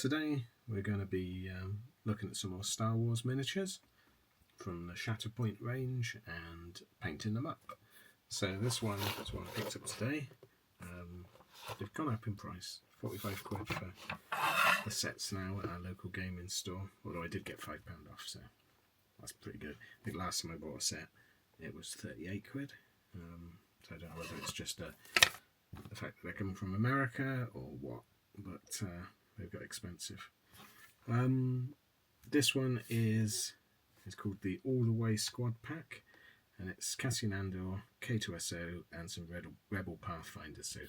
today we're going to be looking at some more Star Wars miniatures from the Shatterpoint range and painting them up. So this one is one I picked up today. They've gone up in price, 45 quid for the sets now at our local gaming store, although I did get £5 off, so that's pretty good. I think last time I bought a set it was 38 quid, so I don't know whether it's just the fact that they're coming from America or what, but they've got expensive. This one is called the All the Way Squad Pack, and it's Cassian Andor, K2SO, and some Rebel Pathfinders, so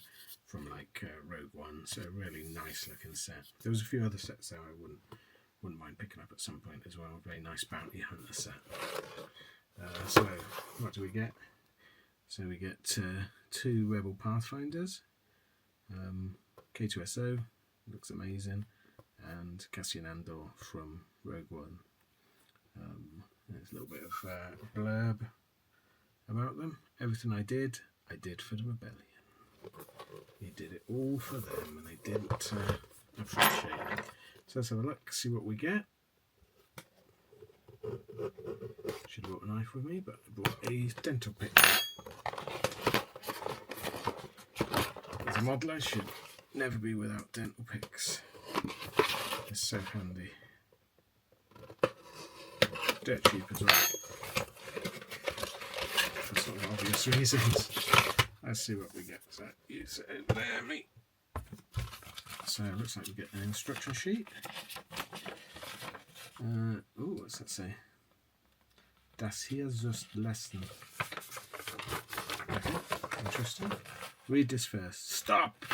from like Rogue One. So a really nice looking set. There was a few other sets there I wouldn't mind picking up at some point as well. Very nice bounty hunter set. So what do we get? So we get 2 Rebel Pathfinders, K2SO, looks amazing, and Cassian Andor from Rogue One. There's a little bit of blurb about them. Everything I did for the rebellion. You did it all for them, and they didn't appreciate it. So let's have a look, see what we get. Should have brought a knife with me, but I brought a dental pick. As a modeler, should never be without dental picks. It's so handy. Dirt cheap as well, for sort of obvious reasons. Let's see what we get. So use it over there, mate. So it looks like we get an instruction sheet. Oh, what's that say? Das hier ist lesson. Okay, interesting. Read this first. Stop!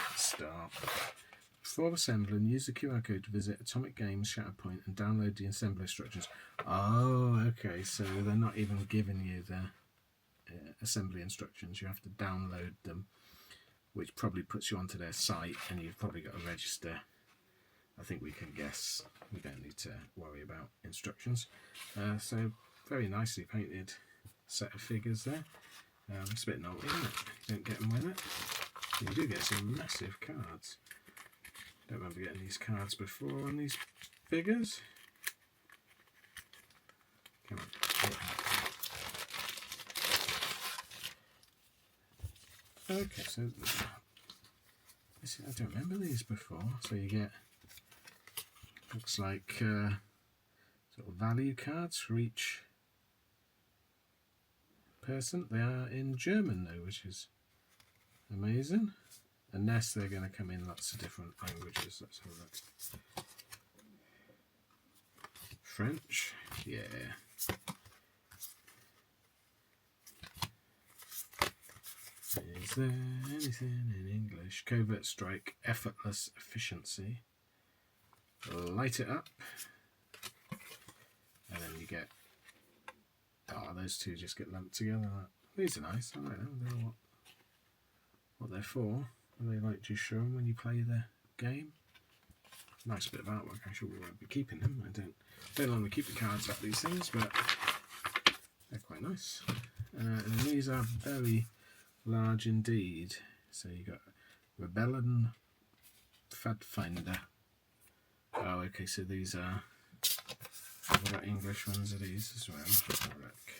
Before assembling, use the QR code to visit Atomic Games Shatterpoint and download the assembly instructions. Oh, okay, so they're not even giving you the assembly instructions. You have to download them, which probably puts you onto their site, and you've probably got to register. I think we can guess. We don't need to worry about instructions. So very nicely painted set of figures there. It's a bit naughty, isn't it? You don't get them with it. You do get some massive cards. Don't remember getting these cards before on these figures. Come on. Okay, so I don't remember these before. So you get, looks like sort of value cards for each person. They are in German though, which is amazing. Unless they're going to come in lots of different languages. Let's have a look. French, yeah. Is there anything in English? Covert strike, effortless efficiency. Light it up. And then you get, those two just get lumped together. These are nice, I don't know. I don't know what they're for. Are they like just show them when you play the game? Nice bit of artwork. I'm sure we won't be keeping them. I don't normally keep the cards up these things, but they're quite nice. And these are very large indeed. So you got Rebellion Pathfinder. Oh, okay. So these are. What about English ones of these as well? Let's have a look.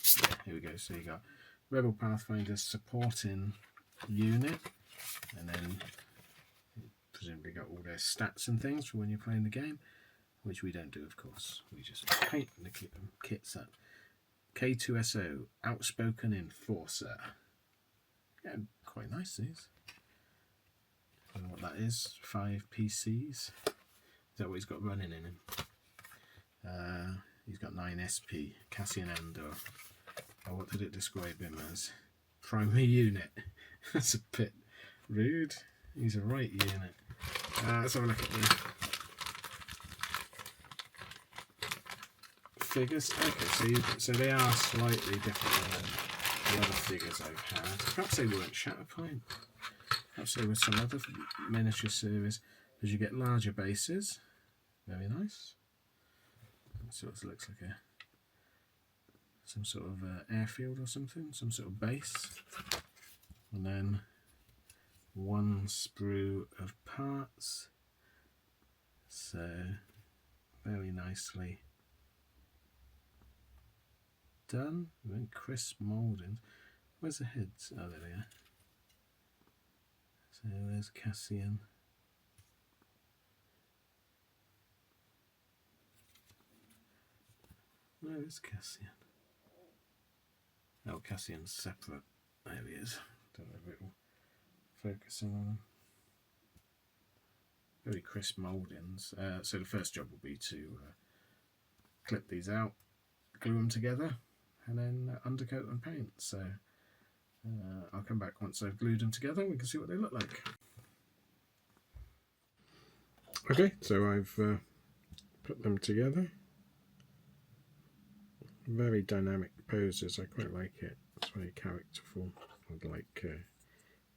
Yeah, here we go. So you got Rebel Pathfinder supporting unit, and then presumably got all their stats and things for when you're playing the game, which we don't do, of course. We just paint the kits up. K2SO, outspoken enforcer. Yeah, quite nice these. I don't know what that is. 5 PCs. Is that what he's got running in him? He's got 9 SP, Cassian Andor. Oh, what did it describe him as? Primary unit. That's a bit rude. He's a right unit. Let's have a look at the figures. Okay, so they are slightly different than the other figures I've had. Perhaps they weren't Shatterpoint. Perhaps they were some other miniature series. As you get larger bases. Very nice. So it looks like some sort of airfield or something, some sort of base. and then one sprue of parts. So very nicely done. Very crisp mouldings. Where's the heads? Oh, there they are. So there's Cassian. Where is Cassian? Oh, Cassian's separate. There he is. Don't know if it will focus in on him. Very crisp mouldings. So the first job will be to clip these out, glue them together, and then undercoat and paint. So I'll come back once I've glued them together and we can see what they look like. Okay, so I've put them together. Very dynamic poses, I quite like it. It's very characterful. I like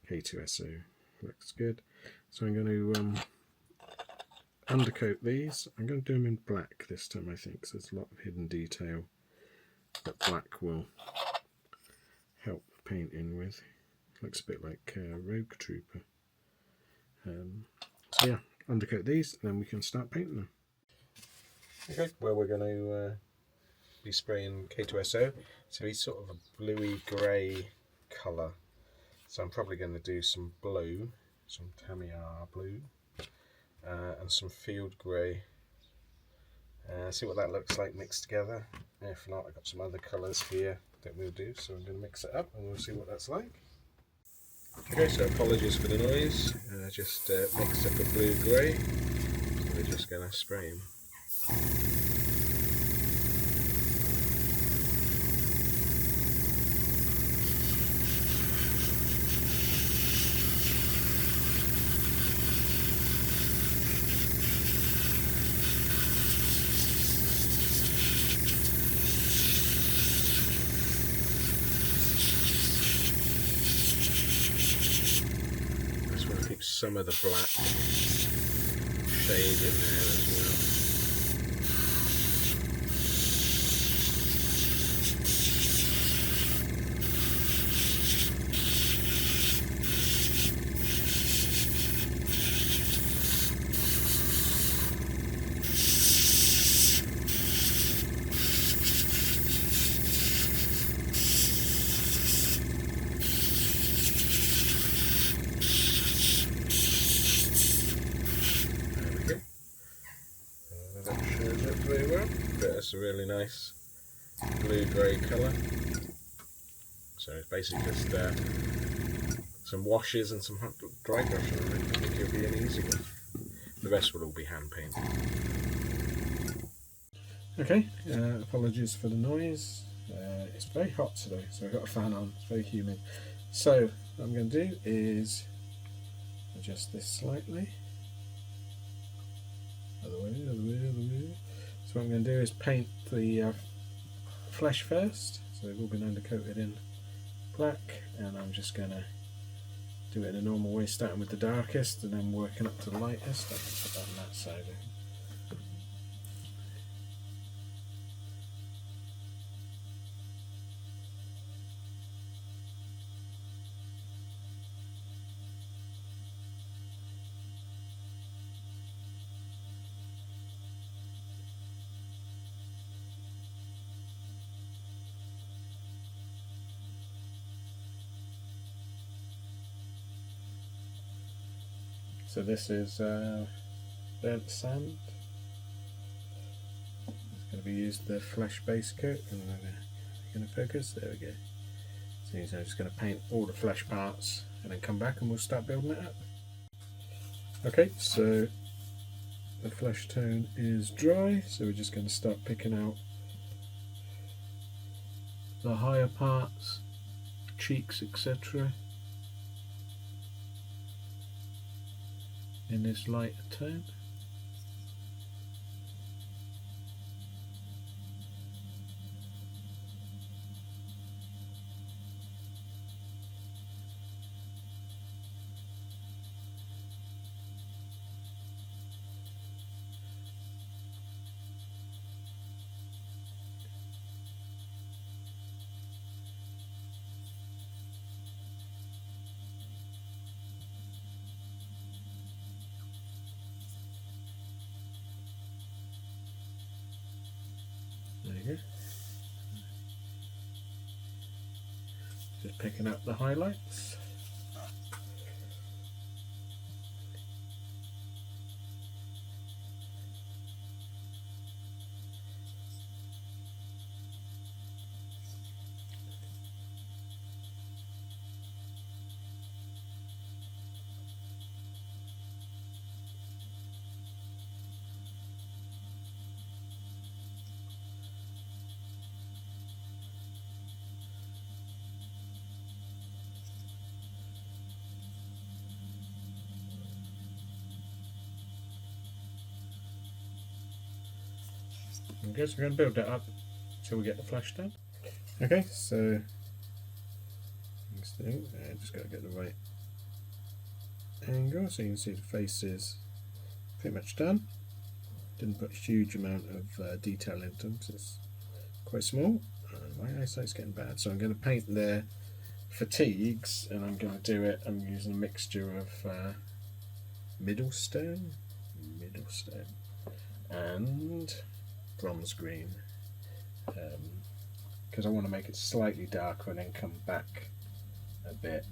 K2SO, looks good. So I'm going to undercoat these. I'm going to do them in black this time, I think, because there's a lot of hidden detail that black will help paint in with. Looks a bit like Rogue Trooper. So yeah, undercoat these and then we can start painting them. Okay, well we're going to be spraying K2SO, so he's sort of a bluey grey colour. So I'm probably going to do some blue, some Tamiya blue, and some field grey. See what that looks like mixed together. If not, I've got some other colours here that we'll do, so I'm going to mix it up and we'll see what that's like. Okay, so apologies for the noise. Just mixed up a blue grey. So we're just going to spray him. Some of the black shade in there as well. Very well, but it's a really nice blue-grey colour. So it's basically just some washes and some dry brushing. I think it'll be an easy one. The rest will all be hand painted. Okay, apologies for the noise. It's very hot today, so I've got a fan on. It's very humid. So what I'm going to do is adjust this slightly. Other way, other way, other way. So what I'm going to do is paint the flesh first. So they've all been undercoated in black, and I'm just going to do it in a normal way, starting with the darkest and then working up to the lightest. I can put that on that side. So this is burnt sand. It's going to be used the flesh base coat, and I'm going to focus. There we go. So I'm just going to paint all the flesh parts and then come back and we'll start building it up. Okay, so the flesh tone is dry, so we're just going to start picking out the higher parts, cheeks, etc. in this lighter tone. There you go. Just picking up the highlights. Okay, so we're going to build that up until we get the flesh done. Okay, so next thing, just got to get the right angle so you can see the face is pretty much done. Didn't put a huge amount of detail into them because it's quite small. My eyesight's getting bad, so I'm going to paint their fatigues, and I'm going to do it. I'm using a mixture of middle stone, and bronze green, because I want to make it slightly darker and then come back a bit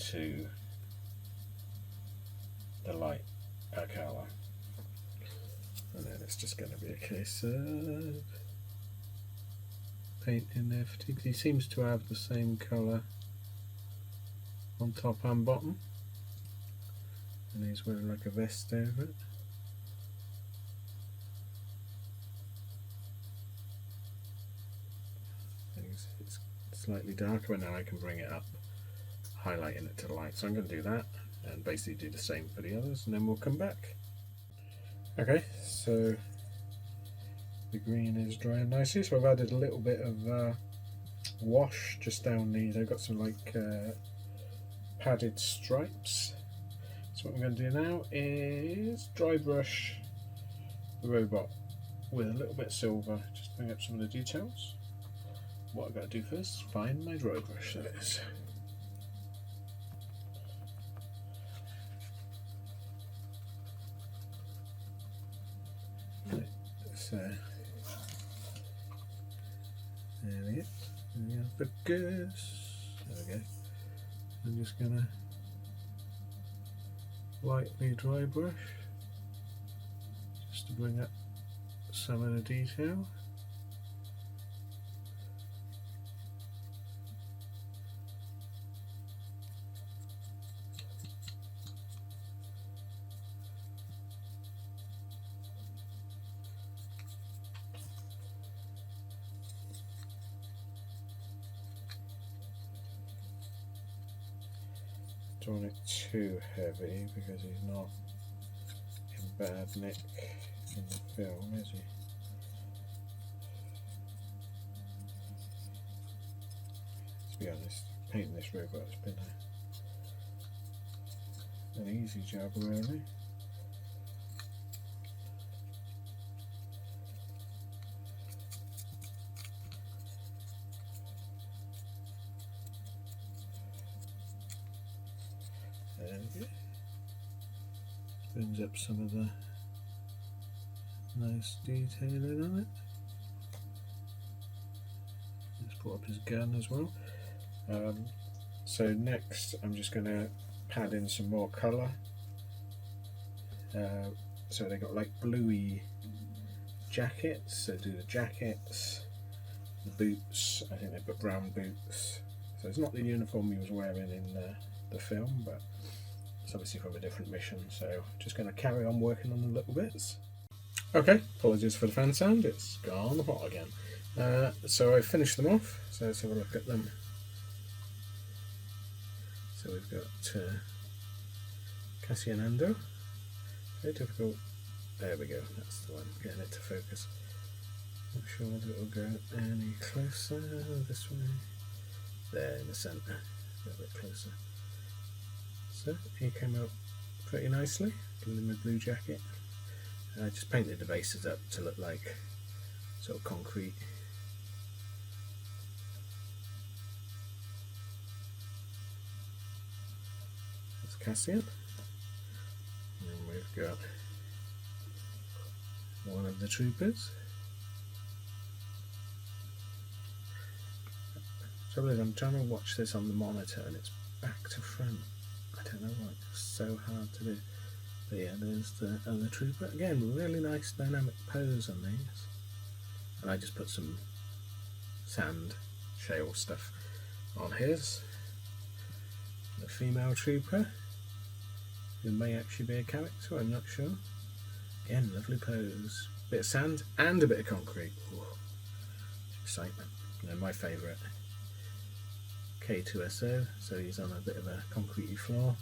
to the light colour. And then it's just going to be a case of painting their fatigue. He seems to have the same colour on top and bottom, and he's wearing like a vest over it. It's slightly darker, and now I can bring it up, highlighting it to the light. So I'm going to do that and basically do the same for the others, and then we'll come back. Okay, so the green is drying nicely, so I've added a little bit of wash just down these. I've got some like padded stripes. So what I'm going to do now is dry brush the robot with a little bit of silver, just to bring up some of the details. What I've got to do first is find my dry brush. There it is. So there we go. There we go. I'm just gonna lightly dry brush just to bring up some of the detail. Don't want it too heavy because he's not in bad nick in the film, is he? To be honest, painting this robot's been an easy job really. There we go. Brings up some of the nice detailing on it. Let's put up his gun as well. So next I'm just going to pad in some more colour. So they got like bluey jackets, so do the jackets, the boots, I think they've got brown boots. So it's not the uniform he was wearing in the film, but it's obviously from a different mission, so just going to carry on working on the little bits. Okay, apologies for the fan sound, it's gone hot again. So I finished them off, so let's have a look at them. So we've got Cassian Andor. Very difficult. There we go, that's the one, getting it to focus. Not sure whether it will go any closer this way. There in the centre, a little bit closer. So he came out pretty nicely, giving him a blue jacket. I just painted the bases up to look like sort of concrete. That's Cassian. And we've got one of the troopers. Trouble is, I'm trying to watch this on the monitor and it's back to front. I don't know why, it's so hard to do. But yeah, there's the other trooper. Again, really nice dynamic pose on these. And I just put some sand, shale stuff on his. The female trooper, who may actually be a character, I'm not sure. Again, lovely pose. Bit of sand and a bit of concrete. Ooh, excitement. You know, my favourite. K2SO, so he's on a bit of a concretey floor.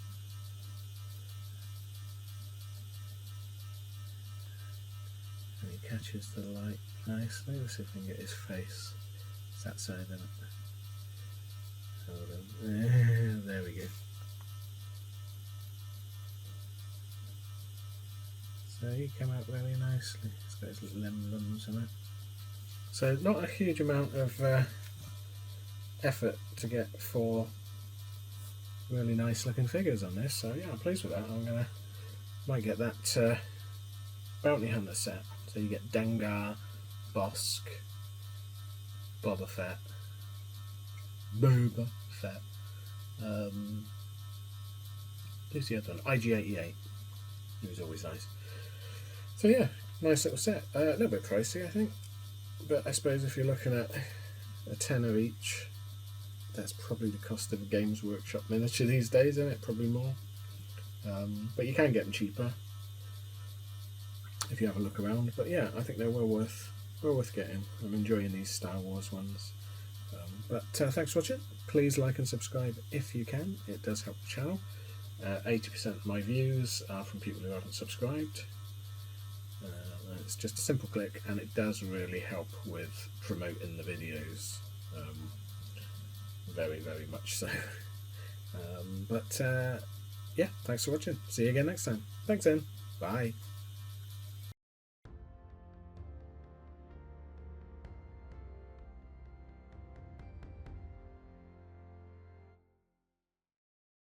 And he catches the light nicely. Let's see if we can get his face. It's that side, isn't it? Hold on. There we go. So he came out really nicely. He's got his little emblems on it. So not a huge amount of effort to get 4 really nice looking figures on this. So yeah, I'm pleased with that. Might get that Bounty Hunter set. So you get Dengar, Bosk, Boba Fett. Who's the other one? IG-88. He was always nice. So yeah, nice little set. A little bit pricey, I think. But I suppose if you're looking at a tenner each, that's probably the cost of a Games Workshop miniature these days, isn't it? Probably more. But you can get them cheaper if you have a look around. But yeah, I think they're well worth getting. I'm enjoying these Star Wars ones. But thanks for watching. Please like and subscribe if you can. It does help the channel. 80% of my views are from people who haven't subscribed. It's just a simple click, and it does really help with promoting the videos. Very, very much so. But yeah, thanks for watching. See you again next time. Thanks then. Bye.